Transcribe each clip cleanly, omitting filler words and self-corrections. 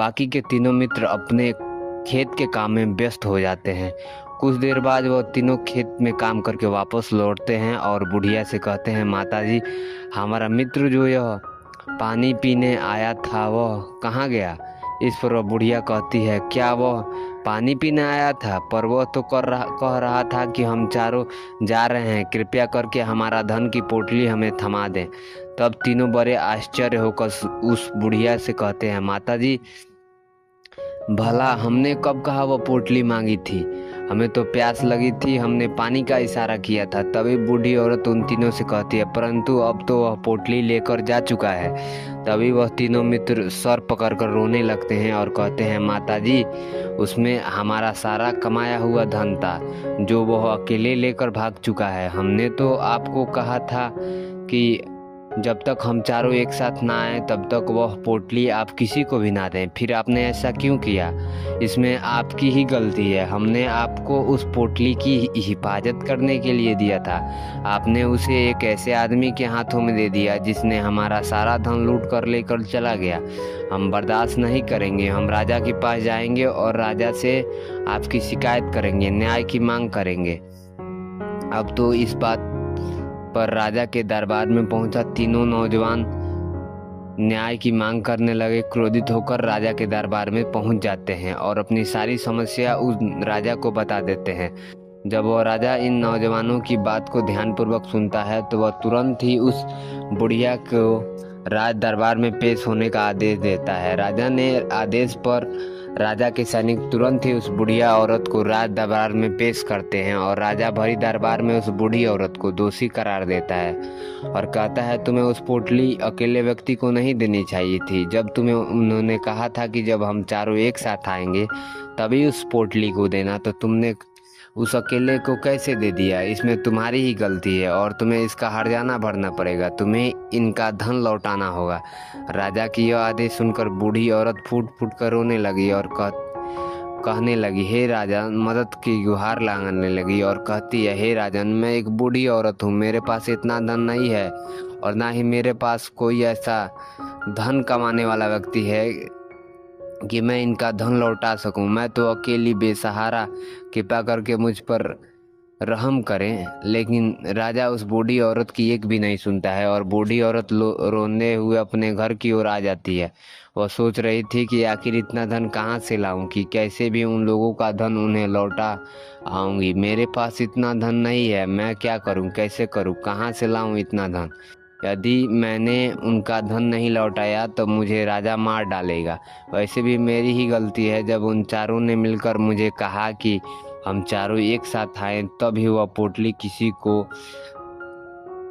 बाकी के तीनों मित्र अपने खेत के काम में व्यस्त हो जाते हैं। कुछ देर बाद वह तीनों खेत में काम करके वापस लौटते हैं और बुढ़िया से कहते हैं, माता जी, हमारा मित्र जो यह पानी पीने आया था वह कहाँ गया? इस पर वह बुढ़िया कहती है, क्या वह पानी पीने आया था? पर वह तो कह रहा था कि हम चारों जा रहे हैं, कृपया करके हमारा धन की पोटली हमें थमा दें। तब तीनों बड़े आश्चर्य होकर उस बुढ़िया से कहते हैं, माता जी, भला हमने कब कहा वह पोटली मांगी थी? हमें तो प्यास लगी थी, हमने पानी का इशारा किया था। तभी बूढ़ी औरत उन तीनों से कहती है, परंतु अब तो वह पोटली लेकर जा चुका है। तभी वह तीनों मित्र सर पकड़कर रोने लगते हैं और कहते हैं, माता जी, उसमें हमारा सारा कमाया हुआ धन था जो वह अकेले लेकर भाग चुका है। हमने तो आपको कहा था कि जब तक हम चारों एक साथ ना आए तब तक वह पोटली आप किसी को भी ना दें, फिर आपने ऐसा क्यों किया? इसमें आपकी ही गलती है। हमने आपको उस पोटली की हिफाजत करने के लिए दिया था, आपने उसे एक ऐसे आदमी के हाथों में दे दिया जिसने हमारा सारा धन लूट कर लेकर चला गया। हम बर्दाश्त नहीं करेंगे, हम राजा के पास जाएंगे और राजा से आपकी शिकायत करेंगे, न्याय की मांग करेंगे। अब तो इस बात पर राजा के दरबार में पहुंचा तीनों नौजवान न्याय की मांग करने लगे। क्रोधित होकर राजा के दरबार में पहुंच जाते हैं और अपनी सारी समस्या उस राजा को बता देते हैं। जब वह राजा इन नौजवानों की बात को ध्यानपूर्वक सुनता है तो वह तुरंत ही उस बुढ़िया को राज दरबार में पेश होने का आदेश देता है। राजा ने आदेश पर राजा के सैनिक तुरंत ही उस बुढ़िया औरत को राज दरबार में पेश करते हैं और राजा भरी दरबार में उस बूढ़ी औरत को दोषी करार देता है और कहता है, तुम्हें उस पोटली अकेले व्यक्ति को नहीं देनी चाहिए थी। जब तुम्हें उन्होंने कहा था कि जब हम चारों एक साथ आएंगे तभी उस पोटली को देना, तो तुमने उस अकेले को कैसे दे दिया? इसमें तुम्हारी ही गलती है और तुम्हें इसका हर्जाना भरना पड़ेगा, तुम्हें इनका धन लौटाना होगा। राजा की यह आदेश सुनकर बूढ़ी औरत फूट फूट कर रोने लगी और कहने लगी, हे राजन, मदद की गुहार लगाने लगी और कहती है, हे राजन, मैं एक बूढ़ी औरत हूँ, मेरे पास इतना धन नहीं है और ना ही मेरे पास कोई ऐसा धन कमाने वाला व्यक्ति है कि मैं इनका धन लौटा सकूं। मैं तो अकेली बेसहारा, कृपया करके मुझ पर रहम करें। लेकिन राजा उस बूढ़ी औरत की एक भी नहीं सुनता है और बूढ़ी औरत रोने हुए अपने घर की ओर आ जाती है। वह सोच रही थी कि आखिर इतना धन कहाँ से लाऊं कि कैसे भी उन लोगों का धन उन्हें लौटा आऊंगी। मेरे पास इतना धन नहीं है, मैं क्या करूं, कैसे करूं, कहाँ से लाऊं इतना धन? यदि मैंने उनका धन नहीं लौटाया तो मुझे राजा मार डालेगा। वैसे भी मेरी ही गलती है। जब उन चारों ने मिलकर मुझे कहा कि हम चारों एक साथ आए तभी वह पोटली किसी को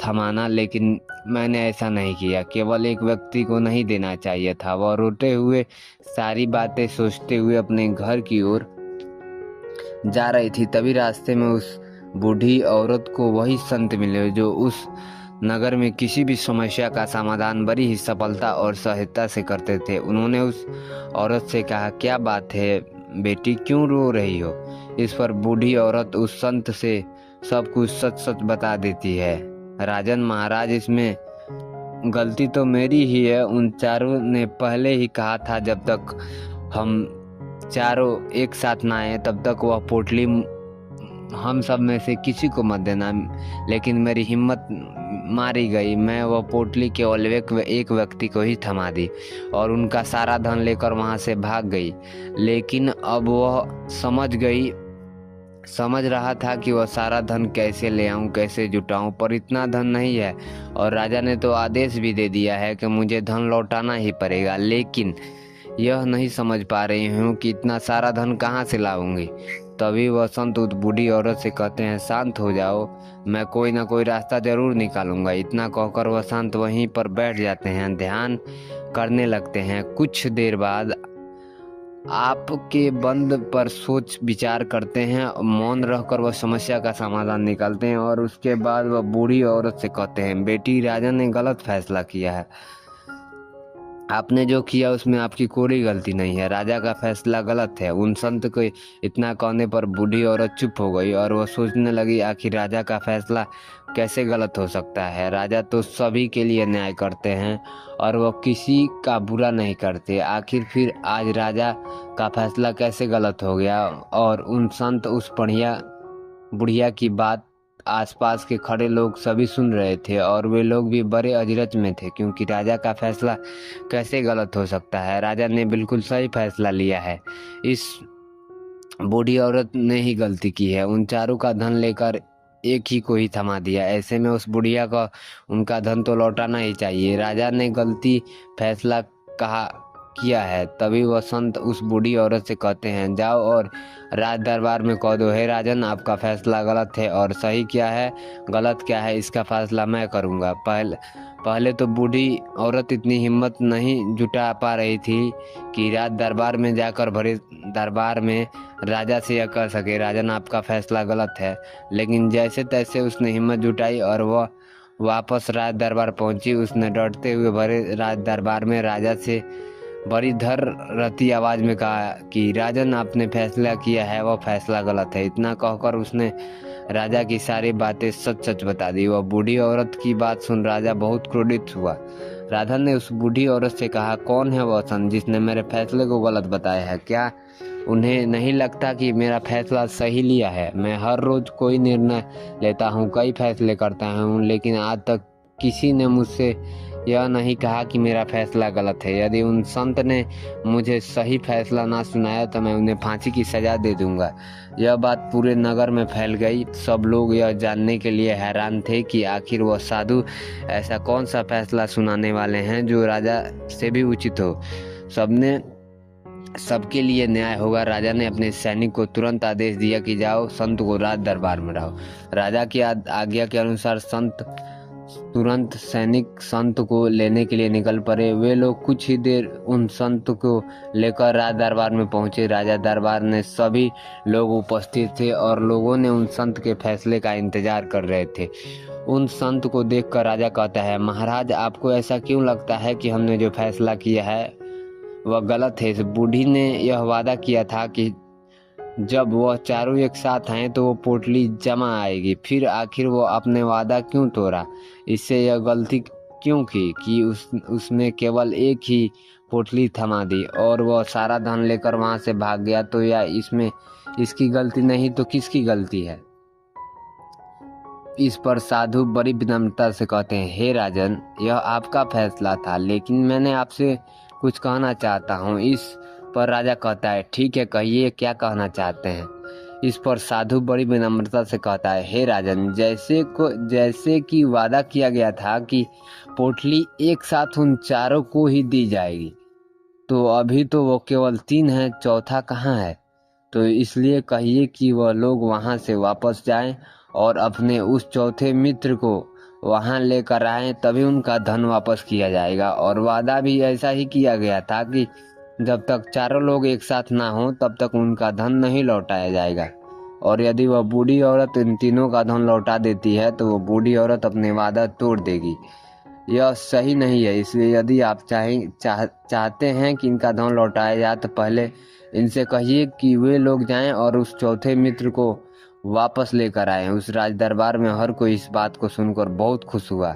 थमाना, लेकिन मैंने ऐसा नहीं किया। केवल एक व्यक्ति को नहीं देना चाहिए था। वह रोते हुए सारी बातें सोचते हुए अपने घर की ओर जा रही थी। तभी रास्ते में उस बूढ़ी औरत को वही संत मिले जो उस नगर में किसी भी समस्या का समाधान बड़ी ही सफलता और सहजता से करते थे। उन्होंने उस औरत से कहा, क्या बात है बेटी, क्यों रो रही हो? इस पर बूढ़ी औरत उस संत से सब कुछ सच सच बता देती है। राजन महाराज, इसमें गलती तो मेरी ही है। उन चारों ने पहले ही कहा था जब तक हम चारों एक साथ ना आए तब तक वह पोटली हम सब में से किसी को मत देना, लेकिन मेरी हिम्मत मारी गई। मैं वह पोटली केवल एक व्यक्ति को ही थमा दी और उनका सारा धन लेकर वहां से भाग गई। लेकिन अब वह समझ रहा था कि वह सारा धन कैसे ले आऊं, कैसे जुटाऊं, पर इतना धन नहीं है और राजा ने तो आदेश भी दे दिया है कि मुझे धन लौटाना ही पड़ेगा। लेकिन यह नहीं समझ पा रही हूँ कि इतना सारा धन कहाँ से लाऊंगी। तभी वह संत उस बूढ़ी औरत से कहते हैं, शांत हो जाओ, मैं कोई ना कोई रास्ता जरूर निकालूंगा। इतना कहकर वह शांत वहीं पर बैठ जाते हैं, ध्यान करने लगते हैं। कुछ देर बाद आपके बंद पर सोच विचार करते हैं, मौन रहकर वह समस्या का समाधान निकालते हैं और उसके बाद वह बूढ़ी औरत से कहते हैं, बेटी, राजा ने गलत फैसला किया है। आपने जो किया उसमें आपकी कोई गलती नहीं है। राजा का फैसला गलत है। उन संत को इतना कहने पर बूढ़ी औरत चुप हो गई और वह सोचने लगी, आखिर राजा का फैसला कैसे गलत हो सकता है। राजा तो सभी के लिए न्याय करते हैं और वह किसी का बुरा नहीं करते। आखिर फिर आज राजा का फैसला कैसे गलत हो गया। और उन संत उस बुढ़िया की बात आसपास के खड़े लोग सभी सुन रहे थे और वे लोग भी बड़े अचरज में थे, क्योंकि राजा का फैसला कैसे गलत हो सकता है। राजा ने बिल्कुल सही फैसला लिया है। इस बूढ़ी औरत ने ही गलती की है। उन चारों का धन लेकर एक ही को ही थमा दिया। ऐसे में उस बुढ़िया का उनका धन तो लौटाना ही चाहिए। राजा ने गलती फैसला कहा किया है। तभी वह संत उस बूढ़ी औरत से कहते हैं, जाओ और राज दरबार में कह दो, हे राजन, आपका फैसला गलत है और सही क्या है गलत क्या है इसका फैसला मैं करूँगा। पहले तो बूढ़ी औरत इतनी हिम्मत नहीं जुटा पा रही थी कि राज दरबार में जाकर भरे दरबार में राजा से यह कह सके, राजन, आपका फैसला गलत है। लेकिन जैसे तैसे उसने हिम्मत जुटाई और वह वापस राज दरबार पहुंची। उसने डरते हुए भरे राज दरबार में राजा से बड़ी धर रहती आवाज में कहा कि राजन, आपने फैसला किया है वह फैसला गलत है। इतना कहकर उसने राजा की सारी बातें सच सच बता दी। वह बूढ़ी औरत की बात सुन राजा बहुत क्रोधित हुआ। राजा ने उस बूढ़ी औरत से कहा, कौन है वह संत जिसने मेरे फैसले को गलत बताया है? क्या उन्हें नहीं लगता कि मेरा फैसला सही लिया है? मैं हर रोज कोई निर्णय लेता हूँ, कई फैसले करता हूँ, लेकिन आज तक किसी ने मुझसे यह नहीं कहा कि मेरा फैसला गलत है। यदि उन संत ने मुझे सही फैसला ना सुनाया तो मैं उन्हें फांसी की सजा दे दूंगा। यह बात पूरे नगर में फैल गई। सब लोग यह जानने के लिए हैरान थे कि आखिर वह साधु ऐसा कौन सा फैसला सुनाने वाले हैं जो राजा से भी उचित हो। सबके लिए न्याय होगा। राजा ने अपने सैनिक को तुरंत आदेश दिया कि जाओ, संत को राज दरबार में रहो। राजा की आज्ञा के अनुसार तुरंत सैनिक संत को लेने के लिए निकल पड़े। वे लोग कुछ ही देर उन संत को लेकर राज दरबार में पहुंचे। राजा दरबार में सभी लोग उपस्थित थे और लोगों ने उन संत के फैसले का इंतजार कर रहे थे। उन संत को देखकर राजा कहता है, महाराज, आपको ऐसा क्यों लगता है कि हमने जो फैसला किया है वह गलत है? इस बूढ़ी ने यह वादा किया था कि जब वह चारों एक साथ आए तो वो पोटली जमा आएगी। फिर आखिर वो अपने वादा क्यों तोड़ा? इससे यह गलती क्यों की कि उसने केवल एक ही पोटली थमा दी और वह सारा धन लेकर वहां से भाग गया? तो या इसमें इसकी गलती नहीं तो किसकी गलती है? इस पर साधु बड़ी विनम्रता से कहते हैं, हे राजन, यह आपका फैसला था, लेकिन मैंने आपसे कुछ कहना चाहता हूँ। इस पर राजा कहता है, ठीक है, कहिए, क्या कहना चाहते हैं? इस पर साधु बड़ी विनम्रता से कहता है, हे राजन, जैसे कि वादा किया गया था कि पोटली एक साथ उन चारों को ही दी जाएगी, तो अभी तो वो केवल 3 है, चौथा कहाँ है? तो इसलिए कहिए कि वह लोग वहां से वापस जाएं और अपने उस चौथे मित्र को वहां लेकर आए, तभी उनका धन वापस किया जाएगा। और वादा भी ऐसा ही किया गया था कि जब तक चारों लोग एक साथ ना हो तब तक उनका धन नहीं लौटाया जाएगा। और यदि वह बूढ़ी औरत इन तीनों का धन लौटा देती है तो वो बूढ़ी औरत अपने वादा तोड़ देगी। यह सही नहीं है। इसलिए यदि आप चाहते हैं कि इनका धन लौटाया जाए तो पहले इनसे कहिए कि वे लोग जाएं और उस चौथे मित्र को वापस लेकर आए। उस राज दरबार में हर कोई इस बात को सुनकर बहुत खुश हुआ।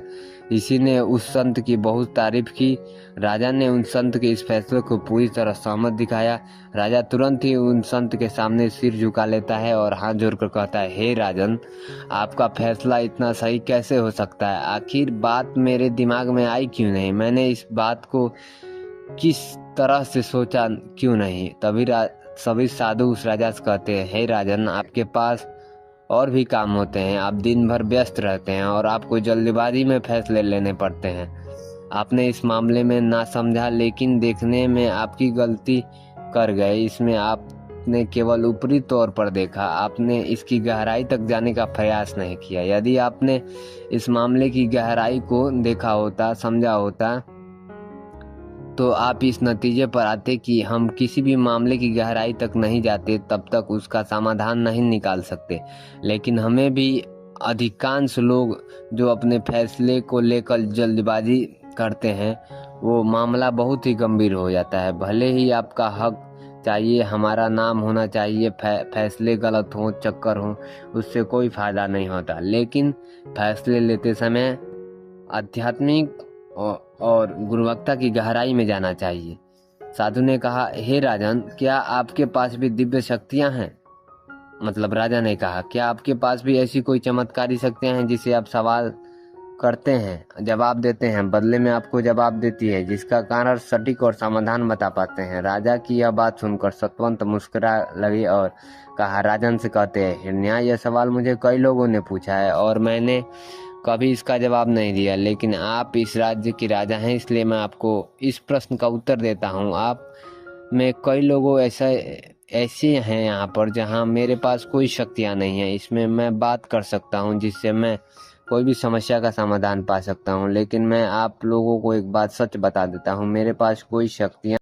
इसी ने उस संत की बहुत तारीफ की। राजा ने उन संत के इस फैसले को पूरी तरह सहमत दिखाया। राजा तुरंत ही उन संत के सामने सिर झुका लेता है और हाथ जोड़कर कहता है, हे राजन, आपका फैसला इतना सही कैसे हो सकता है? आखिर बात मेरे दिमाग में आई क्यों नहीं? मैंने इस बात को किस तरह से सोचा क्यों नहीं? तभी सभी साधु उस राजा से कहते हैं, हे राजन, आपके पास और भी काम होते हैं, आप दिन भर व्यस्त रहते हैं और आपको जल्दबाजी में फैसले लेने पड़ते हैं। आपने इस मामले में ना समझा, लेकिन देखने में आपकी गलती कर गए। इसमें आपने केवल ऊपरी तौर पर देखा, आपने इसकी गहराई तक जाने का प्रयास नहीं किया। यदि आपने इस मामले की गहराई को देखा होता, समझा होता, तो आप इस नतीजे पर आते कि हम किसी भी मामले की गहराई तक नहीं जाते तब तक उसका समाधान नहीं निकाल सकते। लेकिन हमें भी अधिकांश लोग जो अपने फैसले को लेकर जल्दबाजी करते हैं वो मामला बहुत ही गंभीर हो जाता है। भले ही आपका हक चाहिए, हमारा नाम होना चाहिए, फैसले गलत हों, चक्कर हों, उससे कोई फ़ायदा नहीं होता। लेकिन फैसले लेते समय आध्यात्मिक और गुणवत्ता की गहराई में जाना चाहिए। साधु ने कहा, हे राजन, क्या आपके पास भी दिव्य शक्तियां हैं? मतलब राजा ने कहा, क्या आपके पास भी ऐसी कोई चमत्कारी शक्तियां हैं जिसे आप सवाल करते हैं, जवाब देते हैं, बदले में आपको जवाब देती है, जिसका कारण सटीक और समाधान बता पाते हैं? राजा की यह बात सुनकर सतवंत मुस्कुरा लगे और कहा, राजन से कहते हैं, हिरण्या, यह सवाल मुझे कई लोगों ने पूछा है और मैंने कभी इसका जवाब नहीं दिया, लेकिन आप इस राज्य की राजा हैं, इसलिए मैं आपको इस प्रश्न का उत्तर देता हूँ। आप में कई लोगों ऐसे हैं यहाँ पर जहाँ मेरे पास कोई शक्तियाँ नहीं है। इसमें मैं बात कर सकता हूँ जिससे मैं कोई भी समस्या का समाधान पा सकता हूँ, लेकिन मैं आप लोगों को एक बात सच बता देता हूँ, मेरे पास कोई शक्तियाँ